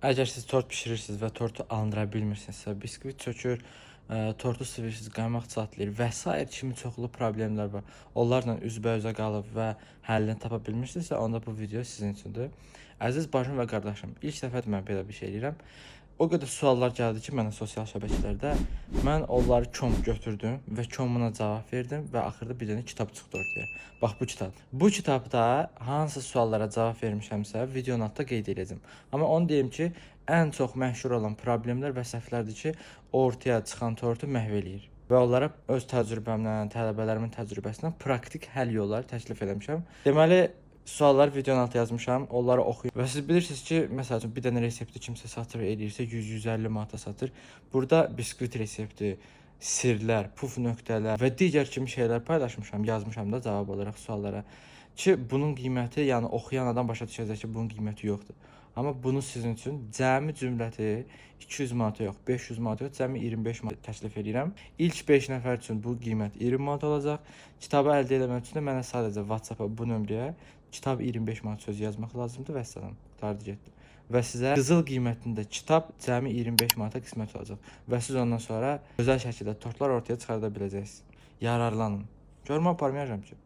Əgər siz tort bişirirsiniz və tortu andıra bilmirsinizsə, biskvit çökür, tortu sıvırsınız, qaymaq çatlayır və sair kimi çoxlu problemlər var. Onlarla üzbə-üzə qalıb və həllini tapa bilmirsinizsə, onda bu video sizin üçündür. Əziz bacım və qardaşım, ilk dəfədir mən belə bir şey eləyirəm. O qədər suallar gəldi ki, mənə sosial şəbəkələrdə. Mən onları kom götürdüm və komuna cavab verdim və axırda bir dənə kitab çıxdı ortaya. Bax bu kitab. Bu kitabda hansı suallara cavab vermişəmsə, videonun altında qeyd edəcəm. Amma onu deyim ki, ən çox məşhur olan problemlər və səhvlərdir ki, ortaya çıxan tortu məhv eləyir. Və onlara öz təcrübəmdən, tələbələrimin təcrübəsindən praktik həll yolları təklif etmişəm. Deməli, suallar videonun altına yazmışam, onları oxuyun. Və siz bilirsiniz ki, məsəl üçün bir dənə resepti kimsə satır eləyirsə 100-150 manata satır. Burada biskvit resepti, sirlər, puf nöqtələr və digər kimi şeylər paylaşmışam, yazmışam da cavab olaraq suallara. Ki bunun qiyməti, yəni oxuyan adam başa düşəcək ki, bunun qiyməti yoxdur. Amma bunu sizin üçün cəmi cümləti 200 manata yox, 500 manata yox, cəmi 25 manat təklif edirəm. İlk 5 nəfər üçün bu qiymət 20 manat olacaq. Kitabı əldə etmək üçün də mənə sadəcə WhatsApp-a bu nömrəyə kitab 25 manat söz yazmaq lazımdır və salam. Qurtardı getdi. Və sizə qızıl qiymətində kitab cəmi 25 manata qismət olacaq. Və siz ondan sonra gözəl şəkildə tortlar ortaya çıxarda biləcəksiniz. Yararlanın. Görmə aparmayacağam ki.